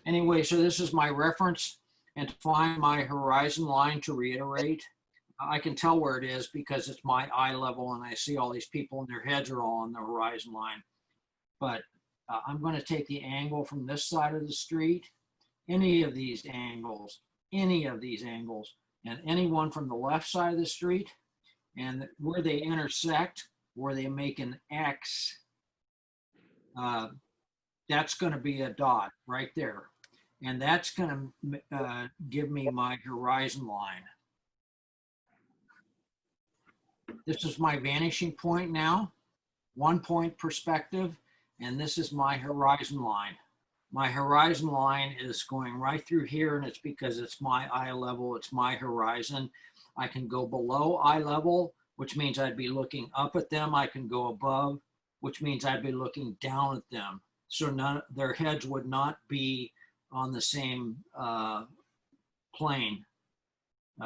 Anyway, so this is my reference, and to find my horizon line, to reiterate, I can tell where it is because it's my eye level and I see all these people and their heads are all on the horizon line. But I'm going to take the angle from this side of the street, any of these angles, and any one from the left side of the street, and where they intersect, where they make an X, that's going to be a dot right there. And that's going to give me my horizon line. This is my vanishing point now, 1 point perspective, and this is my horizon line. My horizon line is going right through here, and it's because it's my eye level, it's my horizon. I can go below eye level, which means I'd be looking up at them. I can go above, which means I'd be looking down at them. So their heads would not be on the same plane.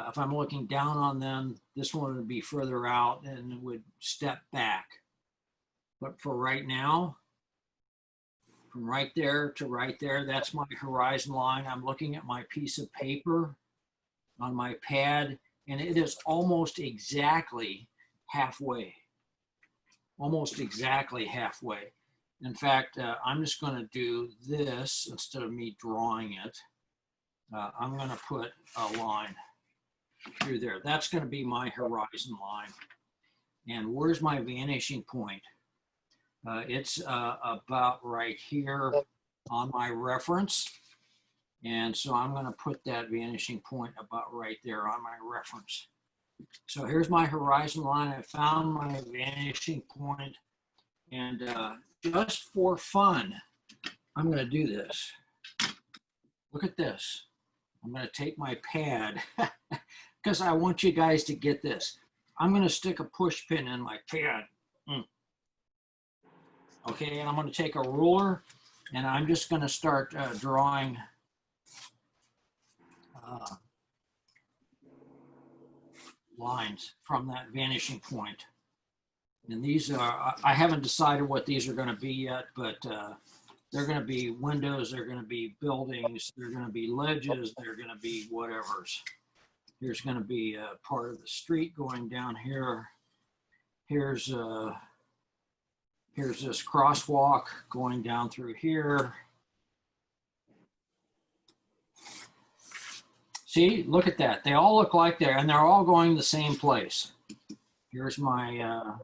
If I'm looking down on them, this one would be further out and would step back. But for right now, from right there to right there, that's my horizon line. I'm looking at my piece of paper on my pad, and it is almost exactly halfway. Almost exactly halfway. In fact, I'm just going to do this instead of me drawing it. I'm going to put a line through there. That's going to be my horizon line. And where's my vanishing point? It's about right here on my reference. And so I'm going to put that vanishing point about right there on my reference. So here's my horizon line. I found my vanishing point, and just for fun, I'm going to do this. Look at this. I'm going to take my pad because I want you guys to get this. I'm going to stick a push pin in my pad. Okay, and I'm going to take a ruler, and I'm just going to start drawing lines from that vanishing point. And these are, I haven't decided what these are going to be yet, but they're going to be windows, they're going to be buildings, they're going to be ledges, they're going to be whatever's. Here's going to be a part of the street going down here. Here's this crosswalk going down through here. See, look at that. They all look like and they're all going the same place. Here's my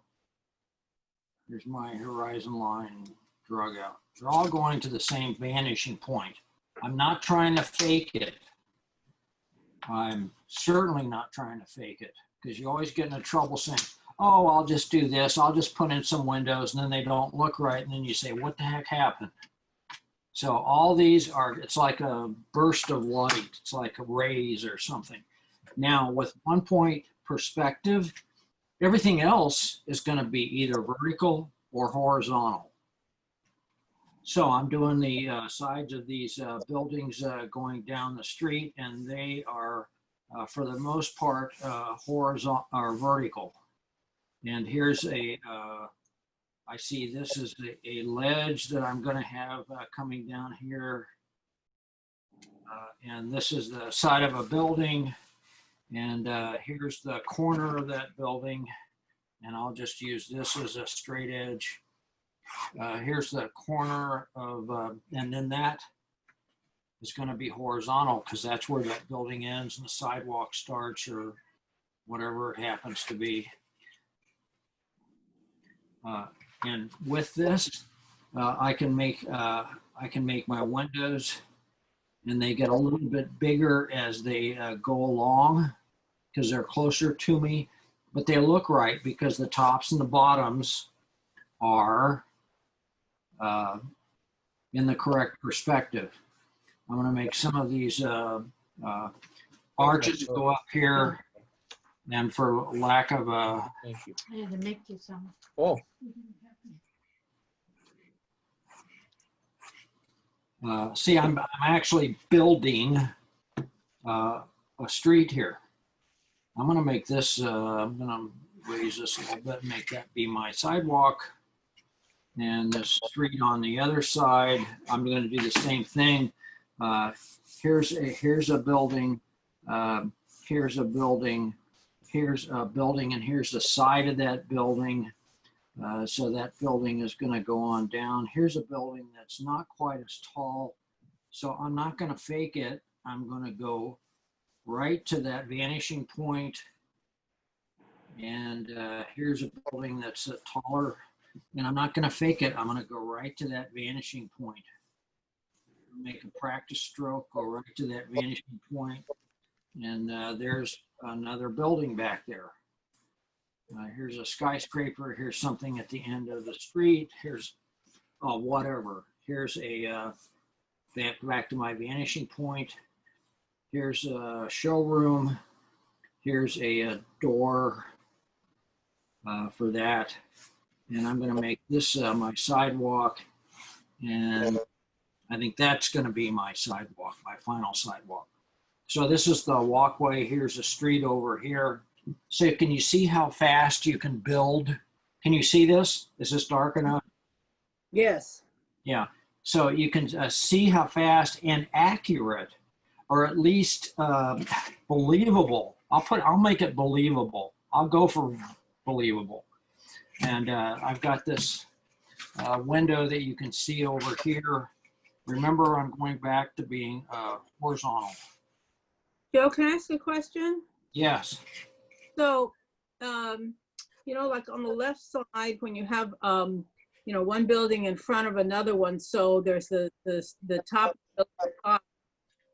horizon line drug out. They're all going to the same vanishing point. I'm not trying to fake it. I'm certainly not trying to fake it, because you always get into trouble saying, oh, I'll just do this. I'll just put in some windows, and then they don't look right. And then you say, what the heck happened? So all these are, it's like a burst of light. It's like rays or something. Now with 1 point perspective, everything else is going to be either vertical or horizontal. So I'm doing the sides of these buildings going down the street, and they are, for the most part, horizontal or vertical. And here's I see this is a ledge that I'm going to have coming down here. And this is the side of a building. And here's the corner of that building. And I'll just use this as a straight edge. Here's the corner of, and then that is going to be horizontal, because that's where that building ends and the sidewalk starts, or whatever it happens to be. And with this, I can make my windows, and they get a little bit bigger as they go along, because they're closer to me, but they look right because the tops and the bottoms are in the correct perspective. I'm going to make some of these arches go up here, and for lack of a... Thank you. I had to make you some. Oh, see, I'm actually building a street here. I'm going to make this, I'm going to raise this a little bit, make that be my sidewalk. And the street on the other side, I'm going to do the same thing, Uh, here's a building. Here's a building. Here's a building, and here's the side of that building. So that building is going to go on down. Here's a building that's not quite as tall. So I'm not going to fake it. I'm going to go right to that vanishing point. And here's a building that's taller. And I'm not going to fake it. I'm going to go right to that vanishing point. Make a practice stroke, go right to that vanishing point. And there's another building back there. Here's a skyscraper. Here's something at the end of the street. Here's whatever. Here's a back to my vanishing point. Here's a showroom. Here's a door for that. And I'm going to make this my sidewalk. And I think that's going to be my sidewalk, my final sidewalk. So this is the walkway. Here's a street over here. So can you see how fast you can build? Can you see this? Is this dark enough? Yes. Yeah. So you can see how fast and accurate, or at least believable. I'll make it believable. I'll go for believable. And I've got this window that you can see over here. Remember, I'm going back to being horizontal. Joe, can I ask a question? Yes. So, you know, like on the left side, when you have, you know, one building in front of another one, so there's the top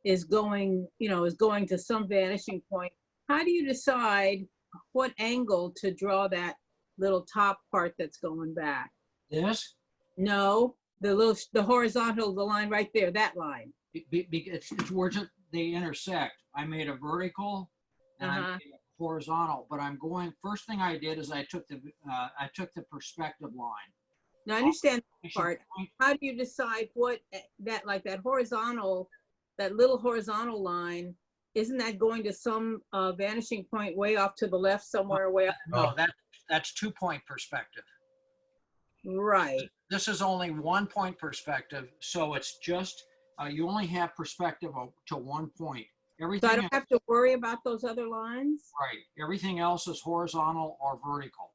is going, you know, is going to some vanishing point. How do you decide what angle to draw that little top part that's going back? This? No, the horizontal, the line right there, that line. It's where they intersect. I made a vertical and I made a horizontal, but I'm going, first thing I did is I took the perspective line. Now I understand that part. How do you decide what that, like that horizontal, that little horizontal line, isn't that going to some vanishing point way off to the left somewhere way up? No, that's 2-point perspective. Right. This is only 1-point perspective, so it's just you only have perspective to 1 point. Everything So I don't have to worry about those other lines? Right. Everything else is horizontal or vertical.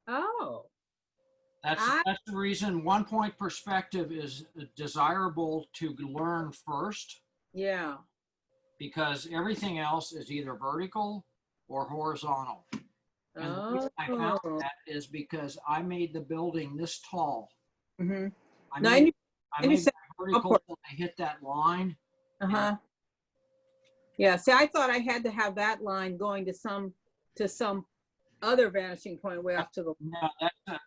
Oh. That's the reason 1-point perspective is desirable to learn first. Yeah. Because everything else is either vertical or horizontal. And the reason I found that is because I made the building this tall. Mm-hmm. I made it vertical until I hit that line. Yeah, see, I thought I had to have that line going to some other vanishing point way off to the. No,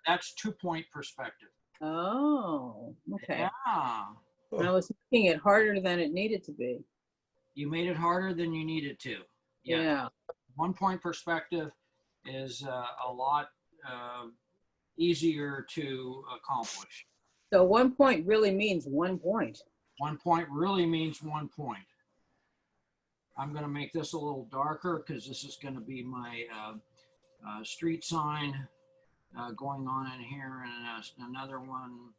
that's 2-point perspective. Oh, okay. Yeah. I was making it harder than it needed to be. You made it harder than you needed to. Yeah. 1-point perspective is a lot easier to accomplish. So 1 point really means 1 point. 1 point really means 1 point. I'm going to make this a little darker because this is going to be my street sign going on in here, and another one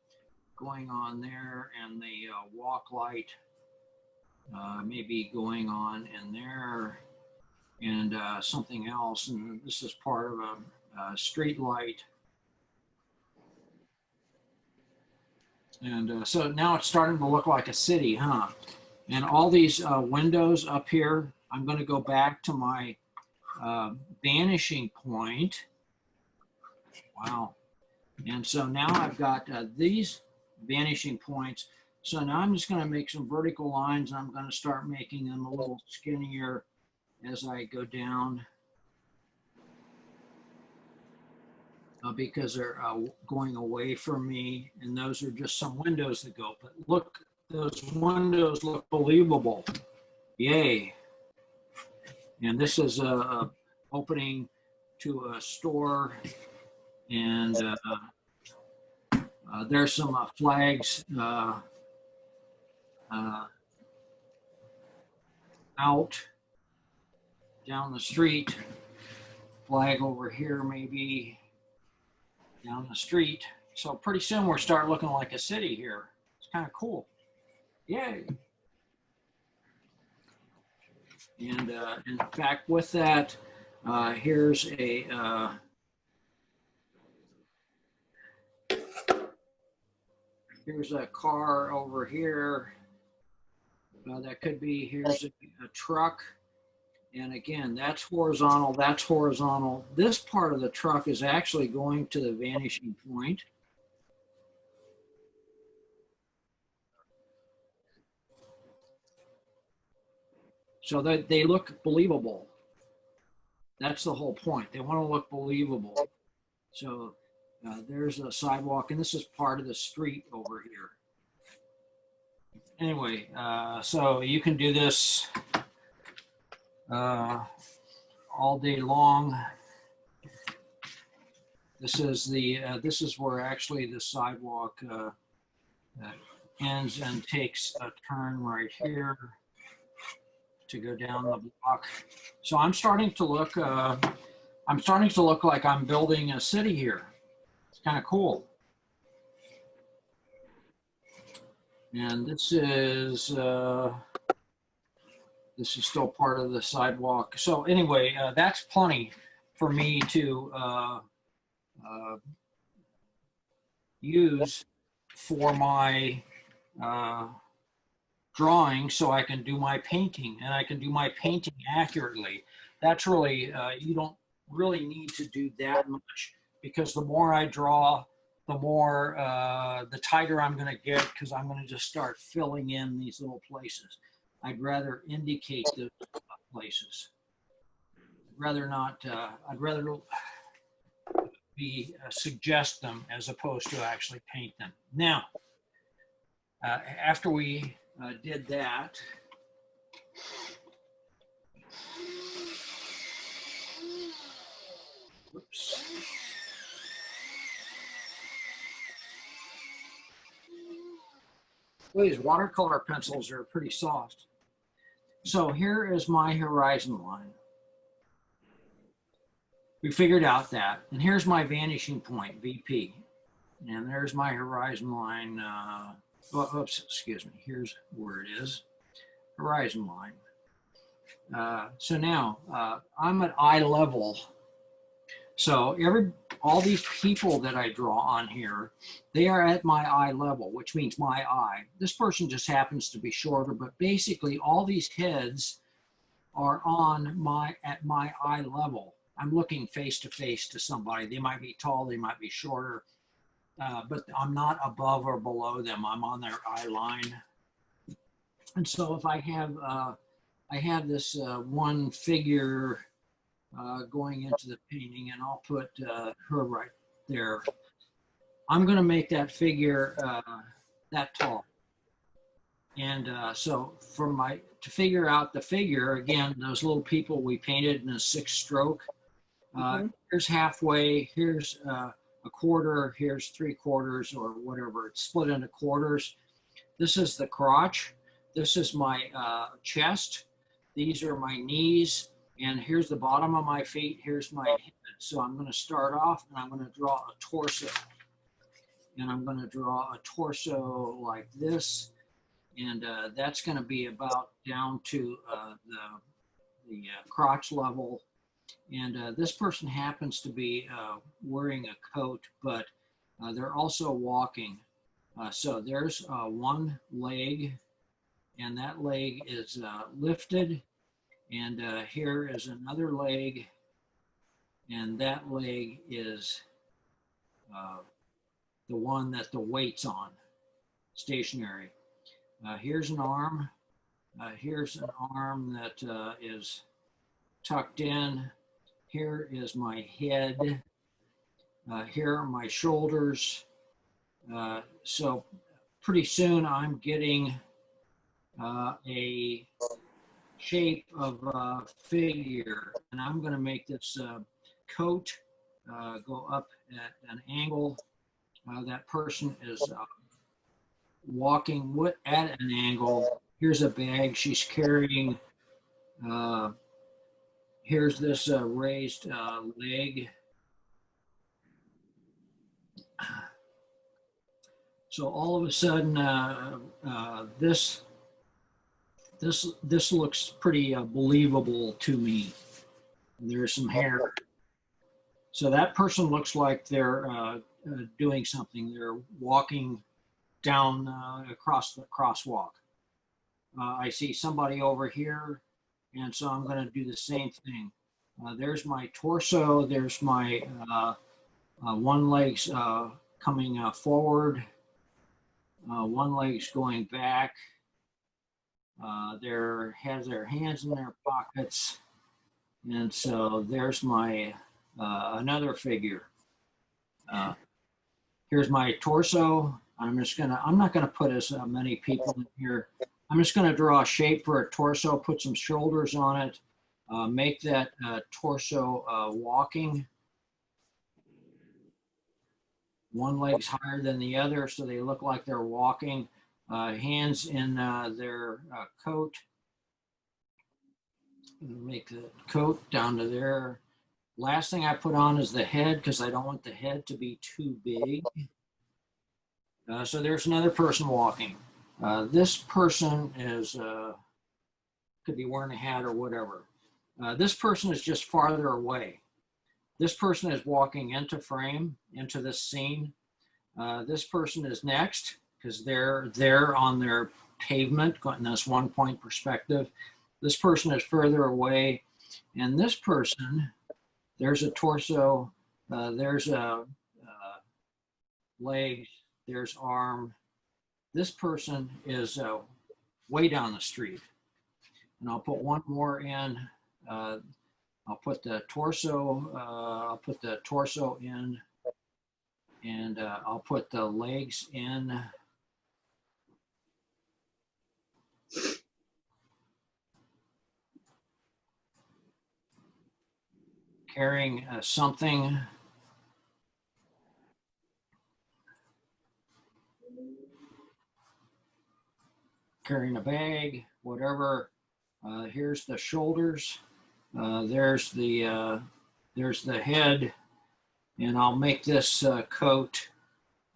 going on there, and the walk light maybe going on in there, and something else. And this is part of a street light. And so now it's starting to look like a city, huh? And all these windows up here, I'm going to go back to my vanishing point. Wow. And so now I've got these vanishing points. So now I'm just going to make some vertical lines. I'm going to start making them a little skinnier as I go down. Because they're going away from me, and those are just some windows that go. But look, those windows look believable. Yay. And this is a opening to a store, and there's some flags out down the street. Flag over here maybe down the street. So pretty soon we're starting looking like a city here. It's kind of cool. Yay. And in fact, with that, here's a car over here. That could be, here's a truck. And again, that's horizontal, that's horizontal. This part of the truck is actually going to the vanishing point. So that they look believable. That's the whole point. They want to look believable. So there's a sidewalk, and this is part of the street over here. Anyway, so you can do this all day long. This is where actually the sidewalk ends and takes a turn right here to go down the block. So I'm starting to look like I'm building a city here. It's kind of cool. And this is still part of the sidewalk. So anyway, that's plenty for me to use for my drawing, so I can do my painting, and I can do my painting accurately. That's really, you don't really need to do that much, because the more I draw, the more, the tighter I'm going to get, because I'm going to just start filling in these little places. I'd rather indicate the places. I'd rather not, I'd rather suggest them as opposed to actually paint them. Now, after we did that, whoops. Well, these watercolor pencils are pretty soft. So here is my horizon line. We figured out that. And here's my vanishing point, VP. And there's my horizon line. Oops, excuse me. Here's where it is. Horizon line. So now I'm at eye level. So all these people that I draw on here, they are at my eye level, which means my eye. This person just happens to be shorter, but basically all these heads are at my eye level. I'm looking face to face to somebody. They might be tall, they might be shorter, but I'm not above or below them. I'm on their eye line. And so if I have this one figure going into the painting, and I'll put her right there. I'm going to make that figure that tall. And so to figure out the figure, again, those little people we painted in a 6-stroke, here's halfway, here's a quarter, here's 3/4, or whatever. It's split into quarters. This is the crotch. This is my chest. These are my knees. And here's the bottom of my feet. Here's my head. So I'm going to start off, and I'm going to draw a torso. And I'm going to draw a torso like this. And that's going to be about down to the crotch level. And this person happens to be wearing a coat, but they're also walking. So there's one leg, and that leg is lifted. And here is another leg, and that leg is the one that the weight's on, stationary. Here's an arm. Here's an arm that is tucked in. Here is my head. Here are my shoulders. So pretty soon I'm getting a shape of a figure, and I'm going to make this coat go up at an angle. That person is walking at an angle. Here's a bag she's carrying. Here's this raised leg. So all of a sudden, this this looks pretty believable to me. There's some hair. So that person looks like they're doing something. They're walking down across the crosswalk. I see somebody over here, and so I'm going to do the same thing. There's my torso. There's my one leg's coming forward. One leg's going back. They has their hands in their pockets. And so there's my another figure. Here's my torso. I'm not gonna put as many people in here. I'm just gonna draw a shape for a torso, put some shoulders on it, make that torso walking. One leg's higher than the other, so they look like they're walking. Hands in their coat. Make the coat down to there. Last thing I put on is the head because I don't want the head to be too big. So there's another person walking. This person is, could be wearing a hat or whatever. This person is just farther away. This person is walking into frame, into this scene. This person is next because they're on their pavement, in this 1 point perspective. This person is further away. And this person, there's a torso, there's a leg, there's arm. This person is way down the street. And I'll put one more in. I'll put the torso in, and I'll put the legs in. Carrying something. Carrying a bag, whatever. Here's the shoulders. There's the head, and I'll make this coat.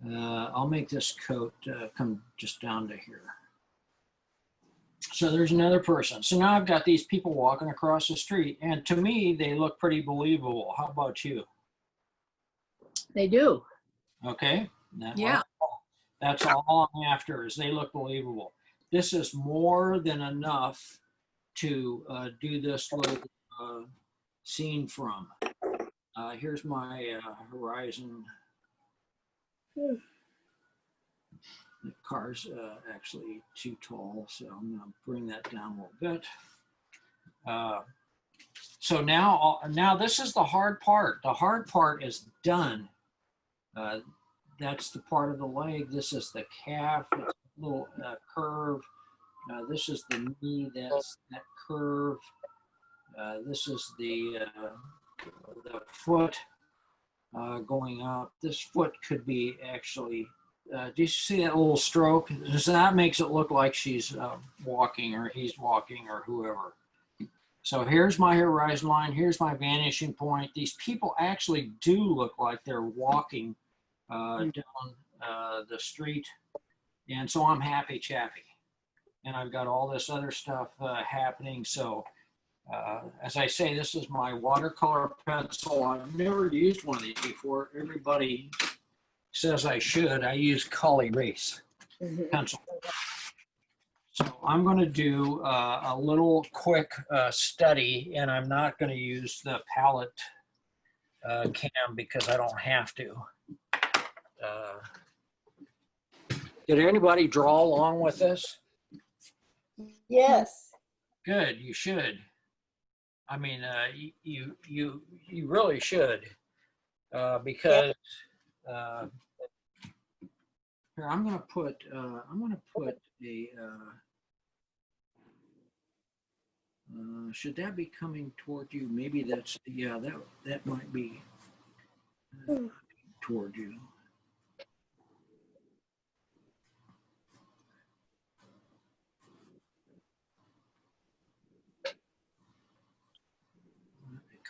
I'll make this coat come just down to here. So there's another person. So now I've got these people walking across the street, and to me, they look pretty believable. How about you? They do. Okay. Yeah. That's all I'm after, is they look believable. This is more than enough to do this little scene from. Here's my horizon. The car's actually too tall, so I'm going to bring that down a little bit. So now this is the hard part. The hard part is done. That's the part of the leg. This is the calf. It's a little curve. This is the knee. That's that curve. This is the foot going up. This foot could be actually. Do you see that little stroke? So that makes it look like she's walking, or he's walking, or whoever. So here's my horizon line. Here's my vanishing point. These people actually do look like they're walking down the street. And so I'm happy chappy. And I've got all this other stuff happening. So as I say, this is my watercolor pencil. I've never used one of these before. Everybody says I should. I use Col Erase pencil. So I'm going to do a little quick study, and I'm not going to use the palette cam because I don't have to. Did anybody draw along with this? Yes. Good, you should. I mean, you really should, because here I'm going to put a. Should that be coming toward you? Maybe that's, yeah, that might be toward you.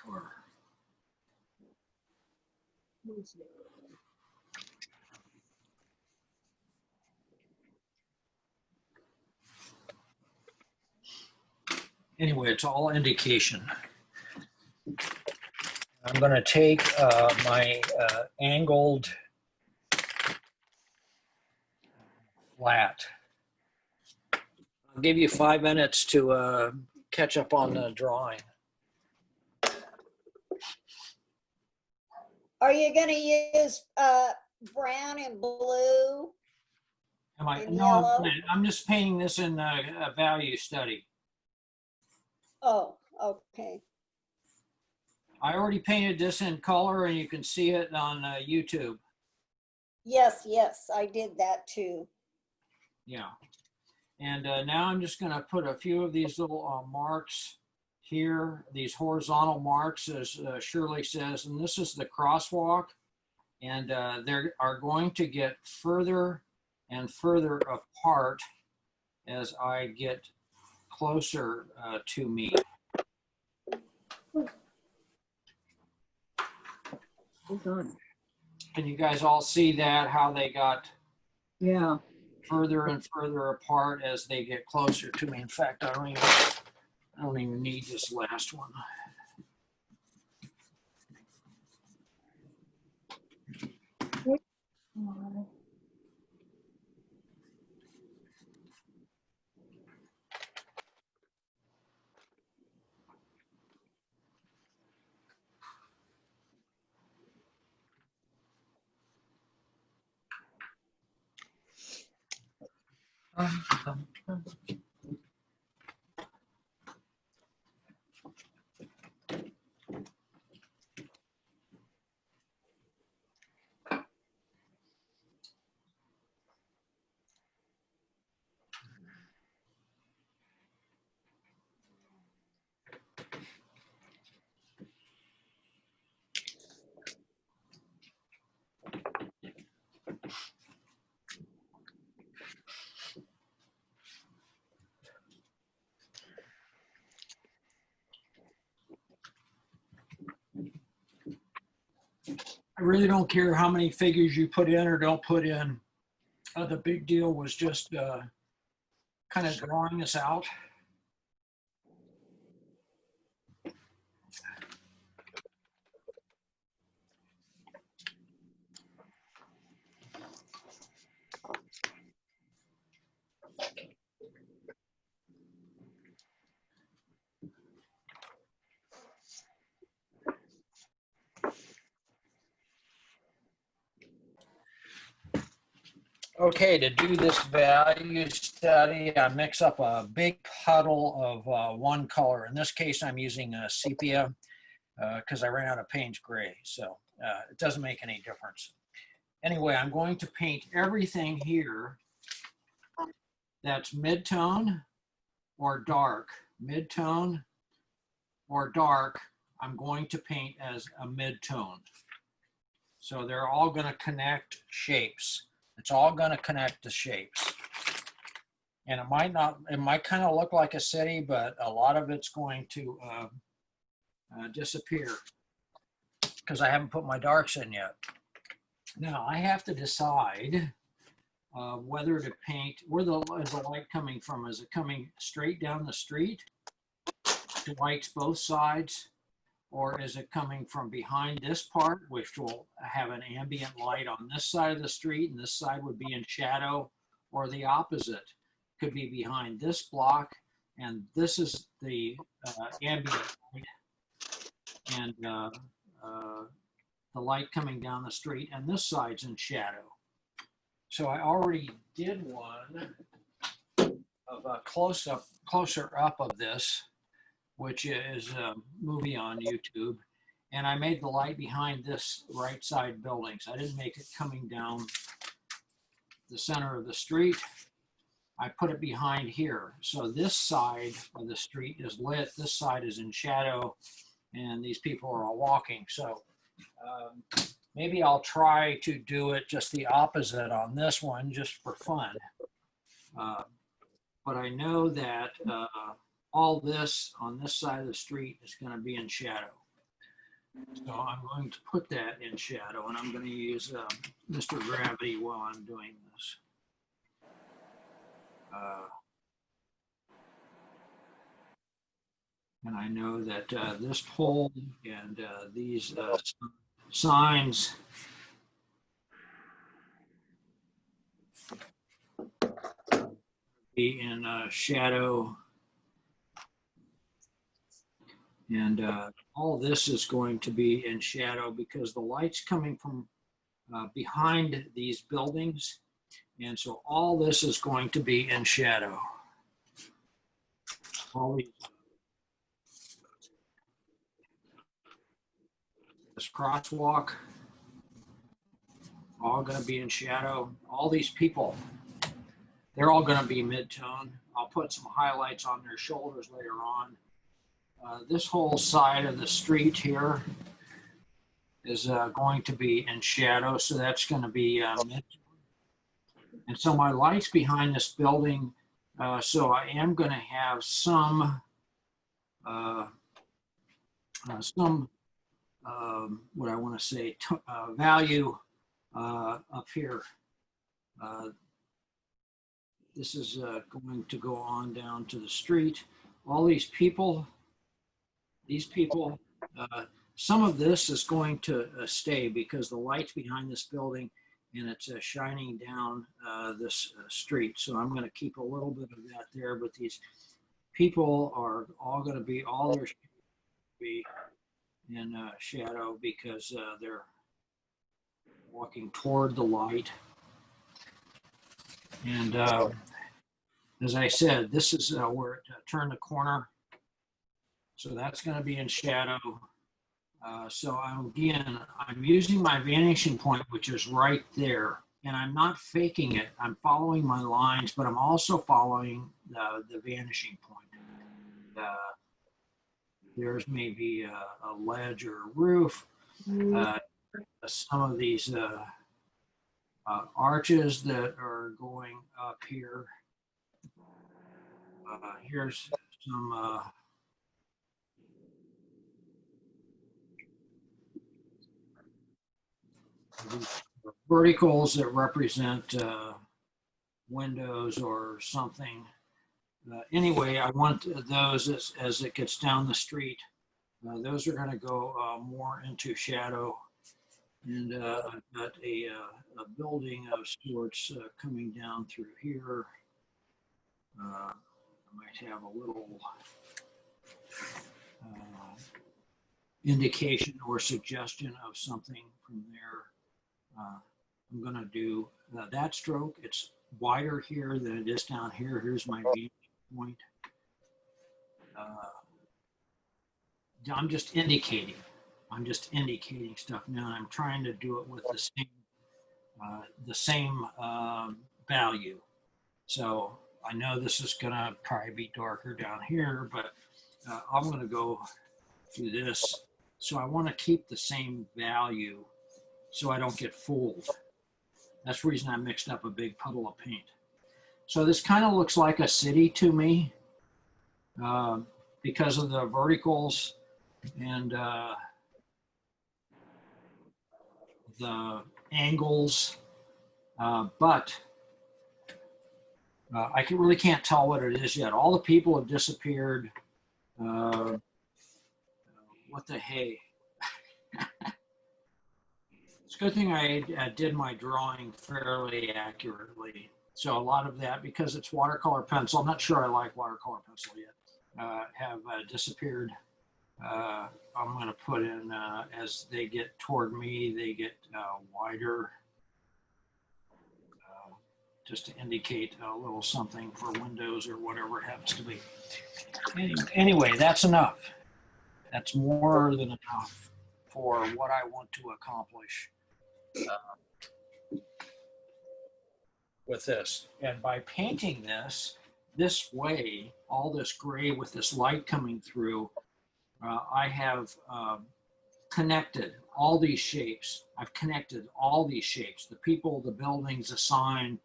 Car. Anyway, it's all indication. I'm going to take my angled flat. I'll give you 5 minutes to catch up on the drawing. Are you gonna use brown and blue? Am I? And No, yellow? I'm just painting this in a value study. Oh, okay. I already painted this in color, and you can see it on YouTube. Yes, yes, I did that too. Yeah. And now I'm just going to put a few of these little marks here, these horizontal marks, as Shirley says, and this is the crosswalk. And they are going to get further and further apart as I get closer to me. Hold on. Can you guys all see that, how they got Yeah. further and further apart as they get closer to me? In fact, I don't even need this last one. I really don't care how many figures you put in or don't put in. The big deal was just kind of drawing this out. Okay, to do this value study, I mix up a big puddle of one color. In this case, I'm using sepia because I ran out of Payne's gray, so it doesn't make any difference. Anyway, I'm going to paint everything here that's mid-tone or dark. Mid-tone or dark, I'm going to paint as a mid-tone. So they're all going to connect shapes. It's all going to connect the shapes. And it might kind of look like a city, but a lot of it's going to disappear because I haven't put my darks in yet. Now I have to decide whether to paint, where is the light coming from? Is it coming straight down the street to lights both sides? Or is it coming from behind this part, which will have an ambient light on this side of the street and this side would be in shadow, or the opposite? Could be behind this block and this is the ambient light and the light coming down the street and this side's in shadow. So I already did one of a closer up of this, which is a movie on YouTube. And I made the light behind this right side building. So I didn't make it coming down the center of the street. I put it behind here. So this side of the street is lit, this side is in shadow, and these people are all walking. So maybe I'll try to do it just the opposite on this one, just for fun. But I know that all this on this side of the street is going to be in shadow. So I'm going to put that in shadow, and I'm going to use Mr. Gravity while I'm doing this. And I know that this pole and these signs be in shadow. And all this is going to be in shadow because the light's coming from behind these buildings. And so all this is going to be in shadow. All these, this crosswalk, all going to be in shadow. All these people, they're all going to be mid-tone. I'll put some highlights on their shoulders later on. This whole side of the street here is going to be in shadow, so that's going to be mid-tone. And so my lights behind this building, so I am going to have some what I want to say, value up here. This is going to go on down to the street. All these people, some of this is going to stay because the light's behind this building and it's shining down this street. So I'm going to keep a little bit of that there, but these people are all going to be, all their be in shadow because they're walking toward the light. And as I said, this is where it turned the corner. So that's going to be in shadow. So I'm using my vanishing point, which is right there. And I'm not faking it. I'm following my lines, but I'm also following the vanishing point. There's maybe a ledge or a roof. Some of these arches that are going up here. Here's some verticals that represent windows or something. Anyway, I want those as it gets down the street. Those are going to go more into shadow. And I've got a building of sorts coming down through here. I might have a little indication or suggestion of something from there. I'm going to do that stroke. It's wider here than it is down here. Here's my vantage point. I'm just indicating. I'm just indicating stuff now. I'm trying to do it with the same value. So I know this is going to probably be darker down here, but I'm going to go do this. So I want to keep the same value so I don't get fooled. That's the reason I mixed up a big puddle of paint. So this kind of looks like a city to me because of the verticals and the angles, but I really can't tell what it is yet. All the people have disappeared. What the hey? It's a good thing I did my drawing fairly accurately. So a lot of that, because it's watercolor pencil, I'm not sure I like watercolor pencil yet, have disappeared. I'm going to put in, as they get toward me, they get wider, just to indicate a little something for windows or whatever it happens to be. Anyway, that's enough. That's more than enough for what I want to accomplish with this. And by painting this way, all this gray with this light coming through, I have connected all these shapes. I've connected all these shapes, the people, the buildings, the sign,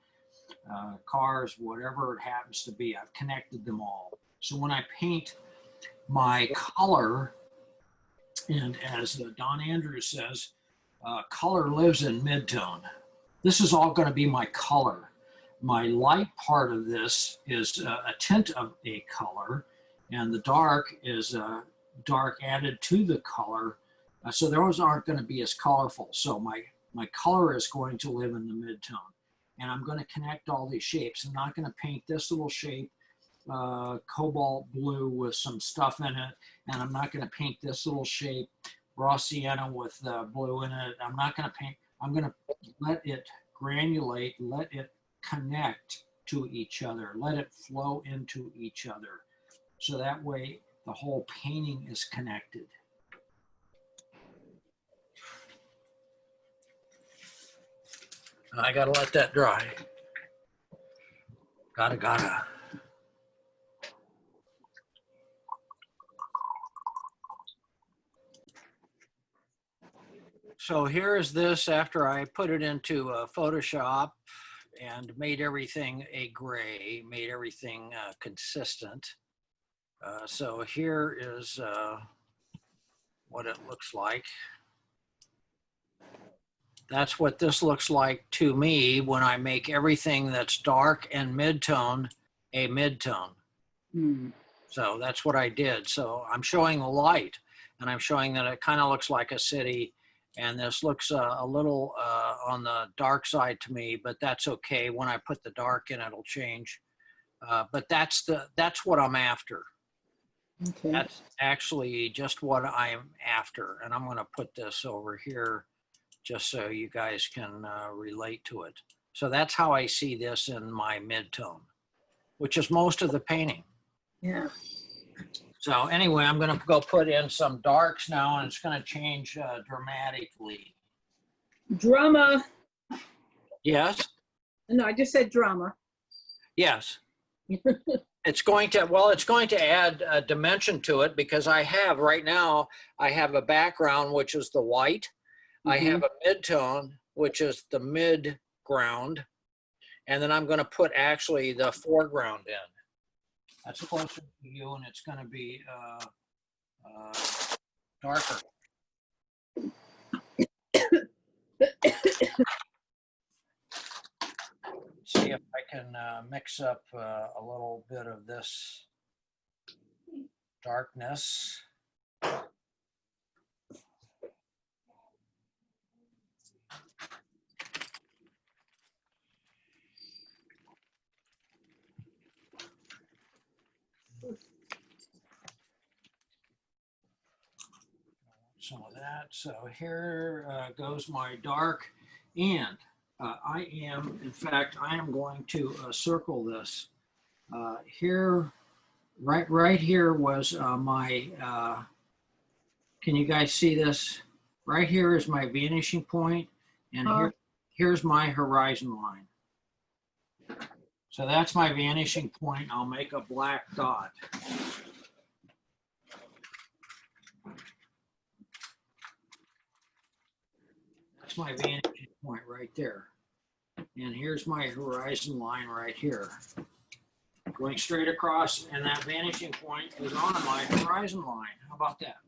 cars, whatever it happens to be, I've connected them all. So when I paint my color, and as Don Andrews says, color lives in midtone. This is all going to be my color. My light part of this is a tint of a color, And the dark is dark added to the color. So those aren't going to be as colorful. So my color is going to live in the midtone. And I'm going to connect all these shapes. I'm not going to paint this little shape cobalt blue with some stuff in it. And I'm not going to paint this little shape raw sienna with blue in it. I'm not going to paint. I'm going to let it granulate, let it connect to each other, let it flow into each other. So that way the whole painting is connected. I gotta let that dry. Gotta. So here is this after I put it into Photoshop and made everything a gray, made everything consistent. So here is what it looks like. That's what this looks like to me when I make everything that's dark and midtone a midtone. So that's what I did. So I'm showing the light, and I'm showing that it kind of looks like a city, and this looks a little on the dark side to me, but that's okay. When I put the dark in, it'll change. But that's what I'm after. Okay. That's actually just what I'm after. And I'm going to put this over here just so you guys can relate to it. So that's how I see this in my midtone, which is most of the painting. Yeah. So anyway, I'm going to go put in some darks now, and it's going to change dramatically. Drama. Yes? No, I just said drama. Yes. It's going to add a dimension to it, because I have right now, I have a background, which is the white. I have a midtone, which is the mid-ground. And then I'm going to put actually the foreground in. That's closer to you, and it's going to be darker. See if I can mix up a little bit of this darkness. Some of that. So here goes my dark, and I am going to circle this. Here, right here was my, can you guys see this? Right here is my vanishing point, and here's my horizon line. So that's my vanishing point. I'll make a black dot. That's my vanishing point right there. And here's my horizon line right here. Going straight across, and that vanishing point is on my horizon line. How about that?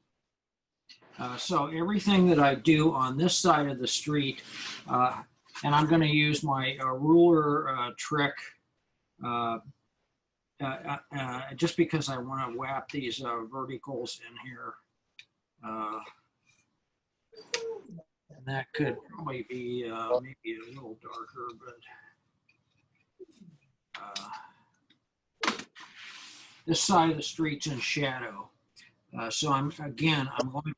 So everything that I do on this side of the street, and I'm going to use my ruler trick just because I want to wrap these verticals in here. And that could probably be maybe a little darker, but this side of the street's in shadow. So I'm going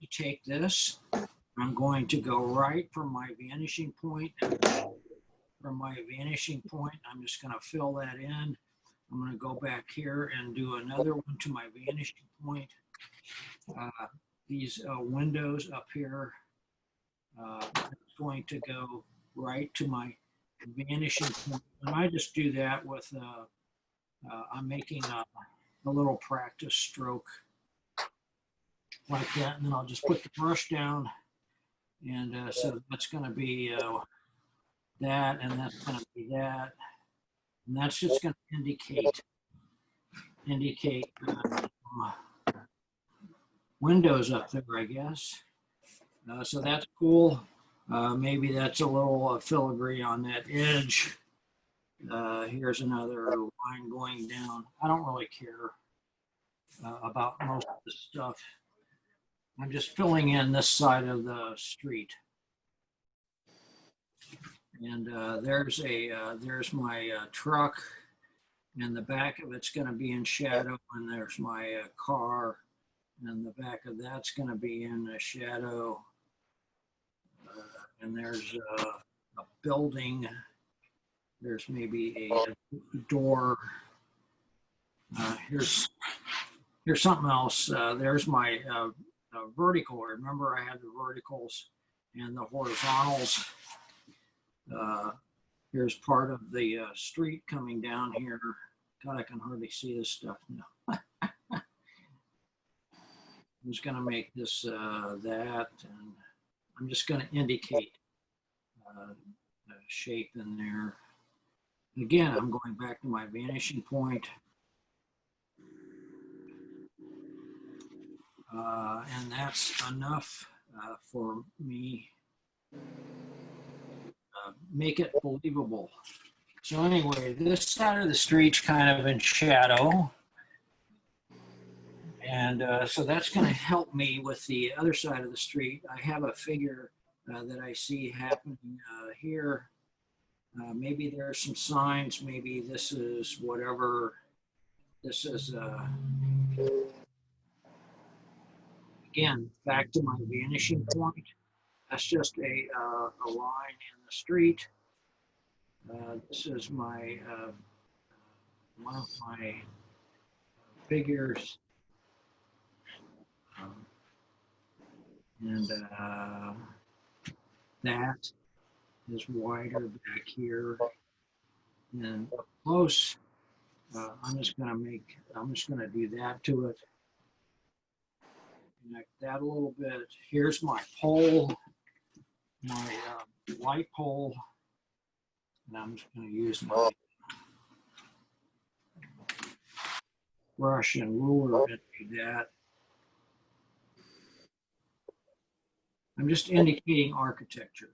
to take this. I'm going to go right from my vanishing point. And from my vanishing point, I'm just going to fill that in. I'm going to go back here and do another one to my vanishing point. These windows up here, it's going to go right to my vanishing point. And I just do that with, I'm making a little practice stroke like that. And then I'll just put the brush down. And so that's going to be that, and that's going to be that. And that's just going to indicate windows up there, I guess. So that's cool. Maybe that's a little filigree on that edge. Here's another line going down. I don't really care. about most of the stuff. I'm just filling in this side of the street. And there's my truck, and the back of it's going to be in shadow, and there's my car, and the back of that's going to be in the shadow. And there's a building. There's maybe a door. Here's something else. There's my vertical. Remember, I had the verticals and the horizontals. Here's part of the street coming down here. God, I can hardly see this stuff now. I'm just going to make this that, and I'm just going to indicate the shape in there. Again, I'm going back to my vanishing point. And that's enough for me. Make it believable. So anyway, this side of the street's kind of in shadow. And so that's going to help me with the other side of the street. I have a figure that I see happening here. Maybe there are some signs. Maybe this is whatever. This is, again, back to my vanishing point. That's just a line in the street. This is my one of my figures. And that is wider back here. And up close, I'm just gonna do that to it. Connect that a little bit. Here's my pole, my light pole. And I'm just gonna use my brush and ruler to do that. I'm just indicating architecture.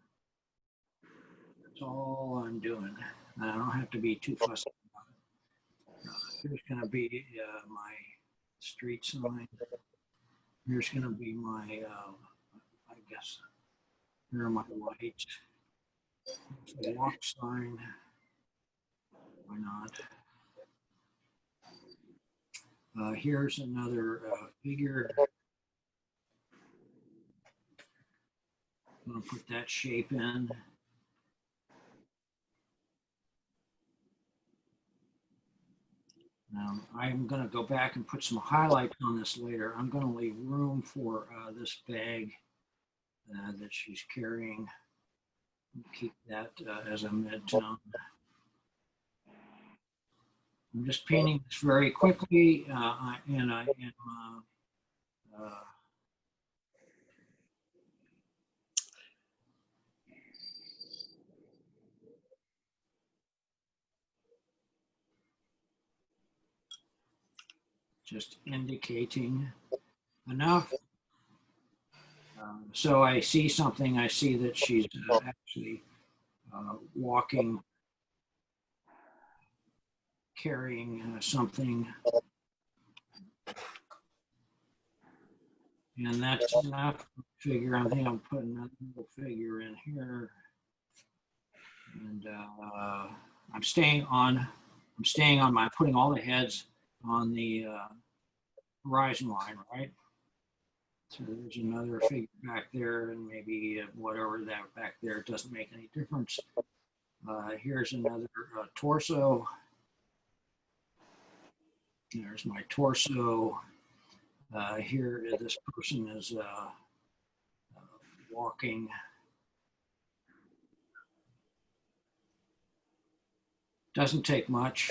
That's all I'm doing. I don't have to be too fussy about it. Here's going to be my street sign. Here's going to be my, I guess, here are my lights. The walk sign. Why not? Here's another figure. I'm going to put that shape in. I'm going to go back and put some highlights on this later. I'm going to leave room for this bag that she's carrying. Keep that as a mid-tone. I'm just painting this very quickly, and I am just indicating enough. So I see something. I see that she's actually walking, carrying something. And that's enough figure. I think I'll put another little figure in here. And I'm staying on my, putting all the heads on the horizon line, right? So there's another figure back there, and maybe whatever that back there, it doesn't make any difference. Here's another torso. There's my torso. Here, this person is walking. Doesn't take much.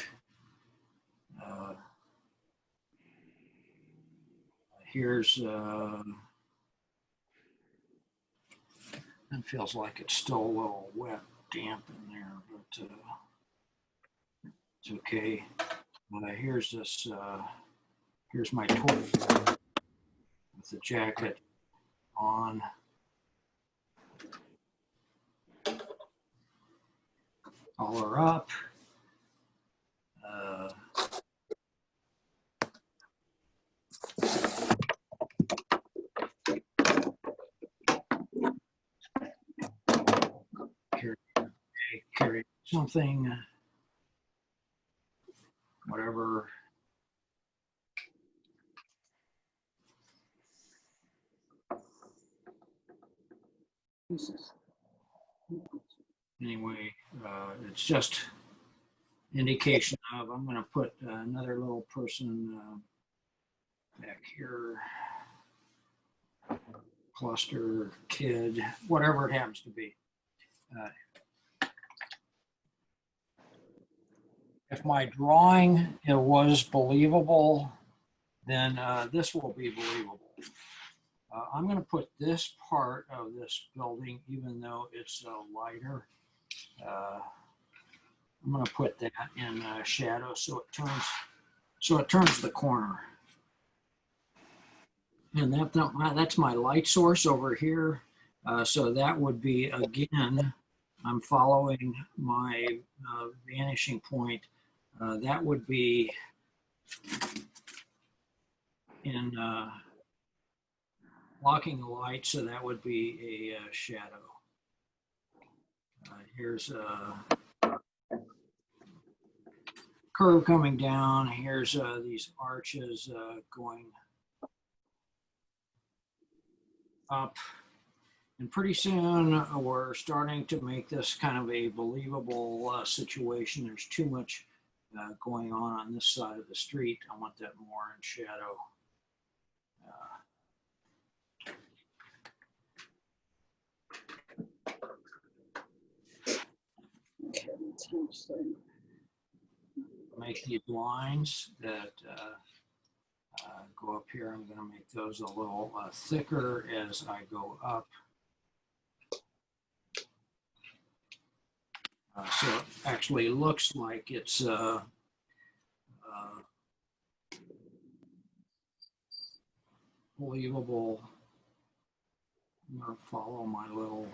Here's, it feels like it's still a little wet, damp in there, but it's okay. Here's this, here's my torso with the jacket on. Collar up. something, whatever. Anyway, it's just indication of, I'm going to put another little person back here, cluster, kid, whatever it happens to be. If my drawing it was believable, then this will be believable. I'm going to put this part of this building, even though it's lighter, I'm going to put that in shadow so it turns the corner. And that's my light source over here. So that would be, again, I'm following my vanishing point. That would be in blocking the light, so that would be a shadow. Here's a curve coming down. Here's these arches going up. And pretty soon we're starting to make this kind of a believable situation. There's too much going on this side of the street. I want that more in shadow. Make these lines that go up here. I'm going to make those a little thicker as I go up. So it actually looks like it's believable. I'm going to follow my little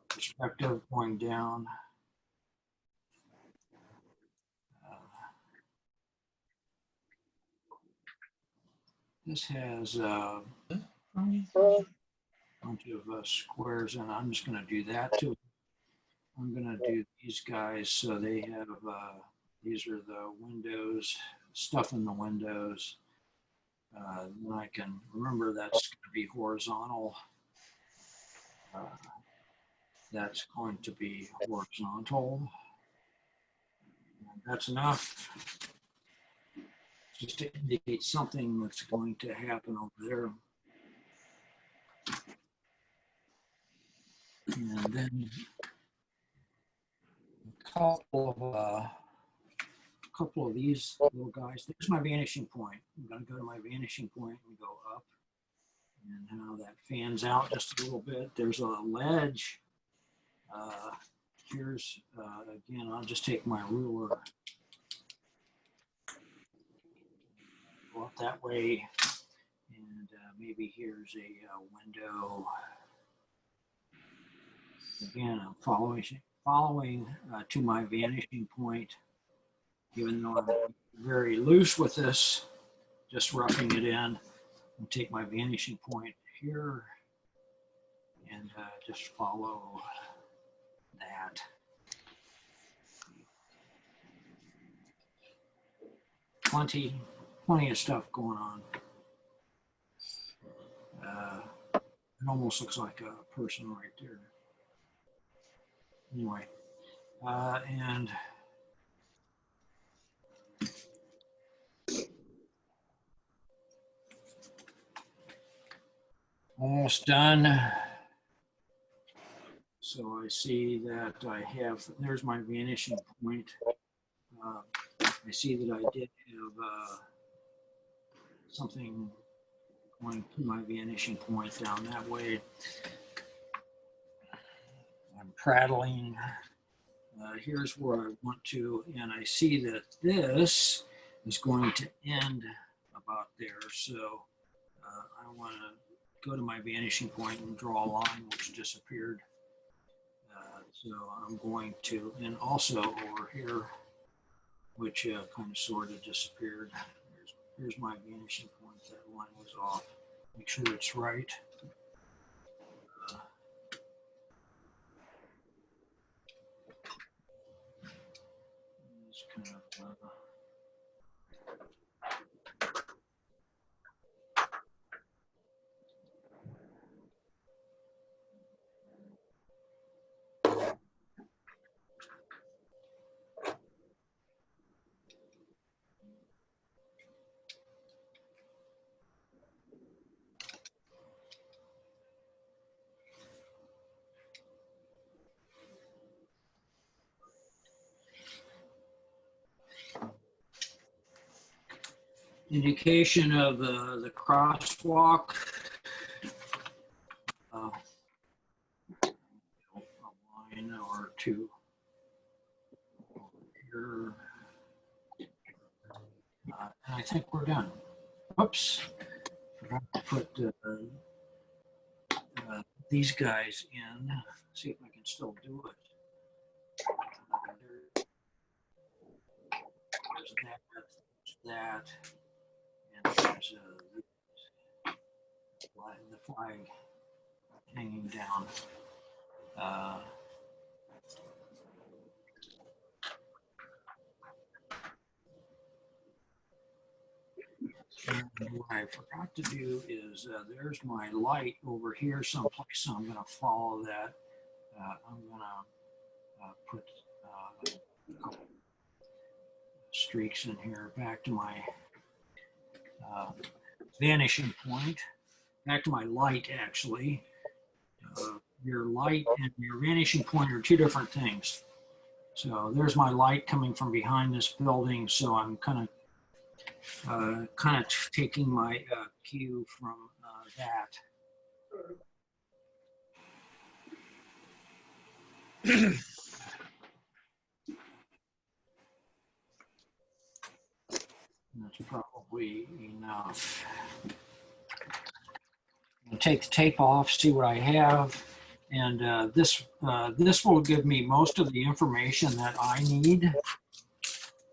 perspective going down. This has a bunch of squares, and I'm just going to do that too. I'm going to do these guys so they have, these are the windows, stuff in the windows. Then I can remember that's going to be horizontal. That's going to be horizontal. And that's enough just to indicate something that's going to happen over there. And then a couple of these little guys. There's my vanishing point. I'm going to go to my vanishing point and go up. And how that fans out just a little bit. There's a ledge. Here's, again, I'll just take my ruler. Go up that way. And maybe here's a window. Again, I'm following to my vanishing point, even though I'm very loose with this, just roughing it in. I'll take my vanishing point here and just follow that. Plenty of stuff going on. It almost looks like a person right there. Anyway, and almost done. So I see that I have, there's my vanishing point. I see that I did have something going to my vanishing point down that way. I'm prattling. Here's where I want to, and I see that this is going to end about there. So I want to go to my vanishing point and draw a line which disappeared. So I'm going to, and also over here, which kind of sort of disappeared. Here's my vanishing point. That line was off. Make sure it's right. Indication of the crosswalk. A line or two here. And I think we're done. Oops. Forgot to put these guys in. See if I can still do it. There's that, and there's the flag hanging down. And what I forgot to do is there's my light over here someplace, so I'm going to follow that. I'm going to put a couple streaks in here back to my vanishing point, back to my light actually. Your light and your vanishing point are two different things. So there's my light coming from behind this building, so I'm kind of taking my cue from that. That's probably enough. I'll take the tape off, see what I have, and this will give me most of the information that I need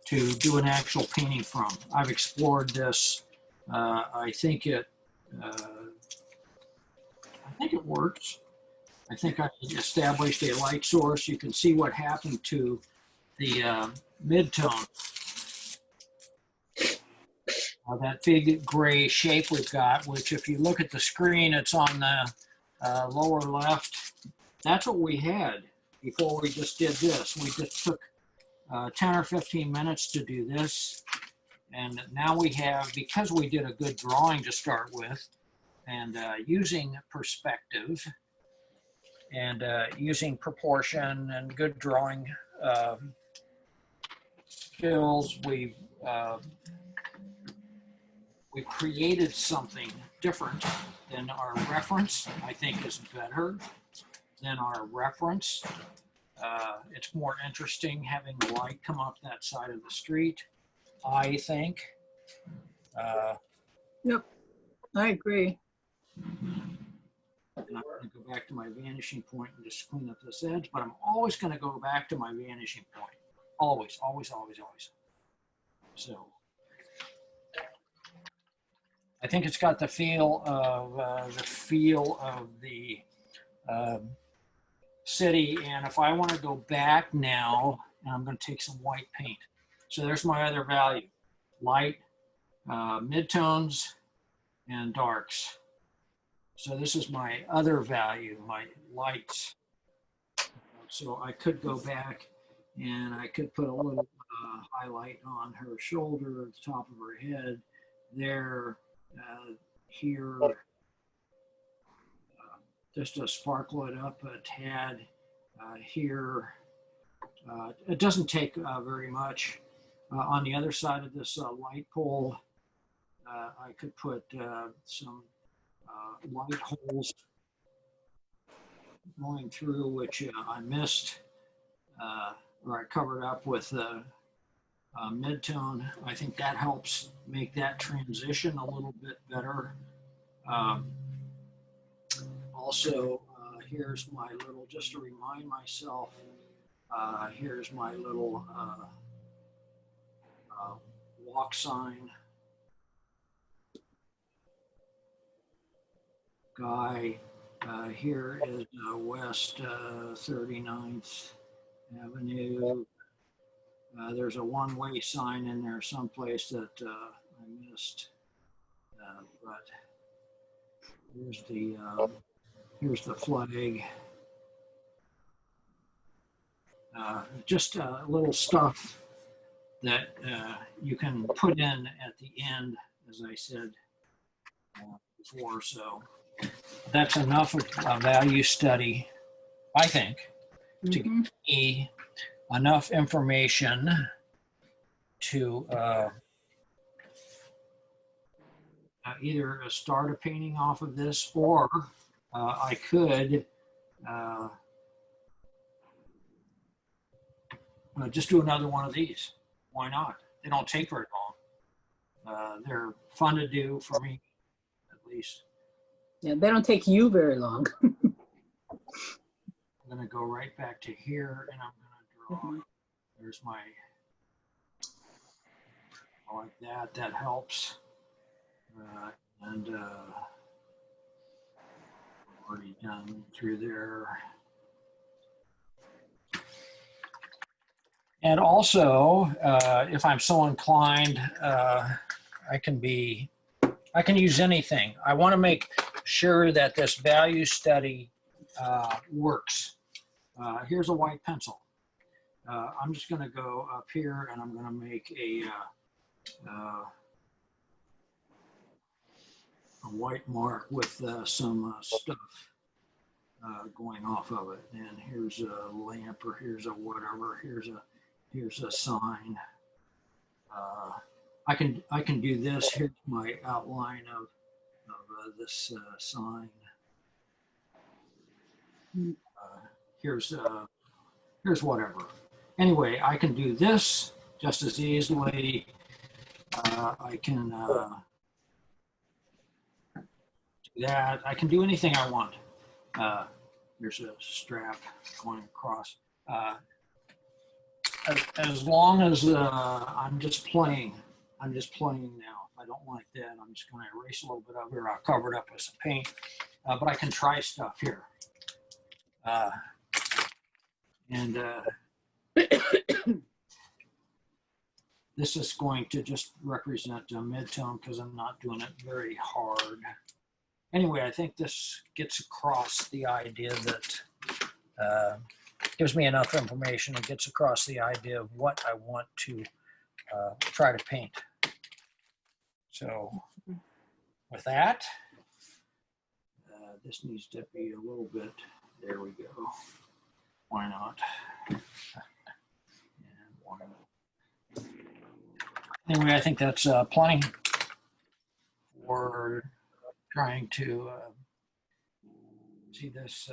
to do an actual painting from. I've explored this. I think it works. I think I established a light source. You can see what happened to the mid-tone. That big gray shape we've got, which if you look at the screen, it's on the lower left. That's what we had before we just did this. We just took 10 or 15 minutes to do this. And now we have, because we did a good drawing to start with, and using perspective, and using proportion and good drawing skills, we've created something different than our reference. I think is better than our reference. It's more interesting having the light come up that side of the street, I think. Yep, I agree. And I'm going to go back to my vanishing point and just clean up this edge, but I'm always going to go back to my vanishing point. Always, always, always, always. So I think it's got the feel of the city. And if I want to go back now, I'm going to take some white paint. So there's my other value: light, midtones, and darks. So this is my other value, my lights. So I could go back and I could put a little highlight on her shoulder, at the top of her head, there, here, just to sparkle it up a tad, here. It doesn't take very much. On the other side of this light pole, I could put some light holes going through, which I missed, or I covered up with mid-tone. I think that helps make that transition a little bit better. Also, here's my little, just to remind myself, here's my little walk sign. Guy, here is West 39th Avenue. There's a one-way sign in there someplace that I missed. But here's the flag. Just little stuff that you can put in at the end, as I said before. So that's enough of a value study, I think, to give me enough information to either start a painting off of this, or I could just do another one of these. Why not? They don't take very long. They're fun to do for me, at least. Yeah, they don't take you very long. I'm going to go right back to here, and I'm going to draw. There's my, I like that. That helps. And already done through there. And also, if I'm so inclined, I can use anything. I want to make sure that this value study works. Here's a white pencil. I'm just going to go up here, and I'm going to make a white mark with some stuff going off of it. And here's a lamp, or here's a whatever. Here's a sign. I can do this. Here's my outline of this sign. Here's whatever. Anyway, I can do this just as easily. I can do that. I can do anything I want. There's a strap going across. As long as I'm just playing now. If I don't like that, I'm just going to erase a little bit of it, or I'll cover it up with some paint. But I can try stuff here. This is going to just represent a mid-tone because I'm not doing it very hard. Anyway, I think this gets across the idea that gives me enough information and gets across the idea of what I want to try to paint. So with that, this needs to be a little bit, there we go. Why not? And one. Anyway, I think that's plenty for trying to see this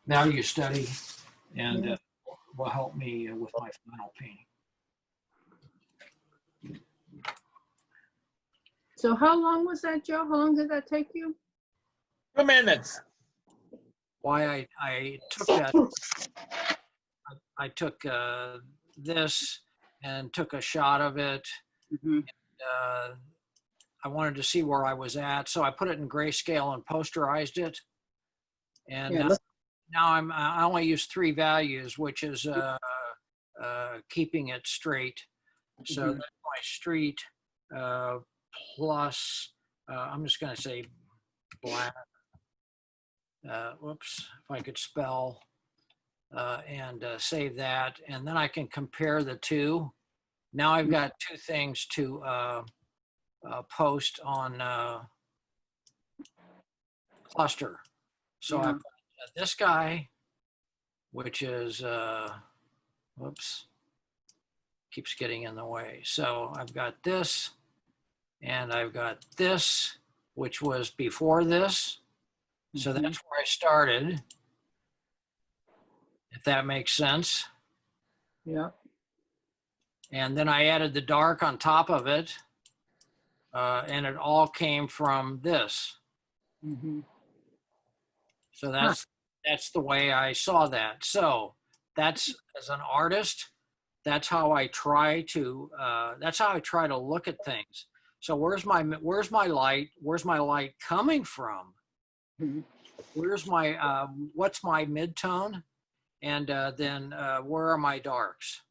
value study, and will help me with my final painting. So how long was that, Joe? How long did that take you? 2 minutes. Why I took that, I took this and took a shot of it. I wanted to see where I was at, so I put it in grayscale and posterized it. And now I only use 3 values, which is keeping it straight. So that's my street plus, I'm just going to say black. Whoops, if I could spell, and save that. And then I can compare the two. Now I've got 2 things to post on cluster. So I put this guy, which is, whoops, keeps getting in the way. So I've got this, and I've got this, which was before this. So that's where I started, if that makes sense. Yeah. And then I added the dark on top of it, and it all came from this. So that's the way I saw that. So that's, as an artist, that's how I try to look at things. So where's my light? Where's my light coming from? Where's my what's my midtone? And then where are my darks?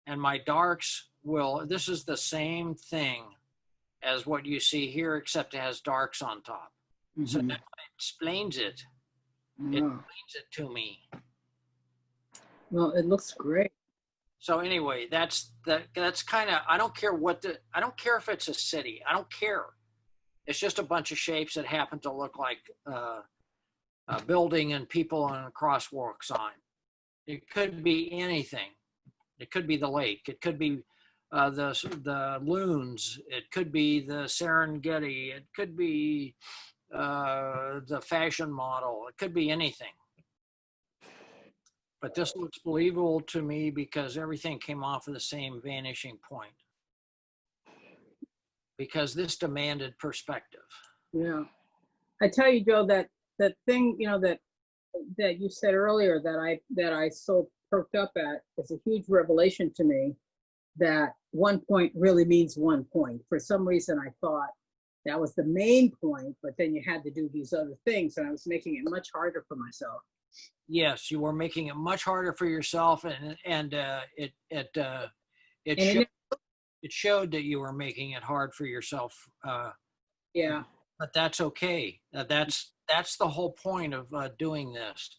And my darks will, this is the same thing as what you see here, except it has darks on top. So Mhm. that explains it. It Wow. explains it to me. Well, it looks great. So anyway, that's kind of, I don't care I don't care if it's a city. I don't care. It's just a bunch of shapes that happen to look like a building and people on a crosswalk sign. It could be anything. It could be the lake. It could be the loons. It could be the Serengeti. It could be the fashion model. It could be anything. But this looks believable to me because everything came off of the same vanishing point. Because this demanded perspective. Yeah. I tell you, Joe, that thing, that you said earlier that I so perked up at is a huge revelation to me, that 1 point really means 1 point. For some reason, I thought that was the main point, but then you had to do these other things, and I was making it much harder for myself. Yes, you were making it much harder for yourself, and it showed that you were making it hard for yourself. Yeah. But that's okay. That's the whole point of doing this.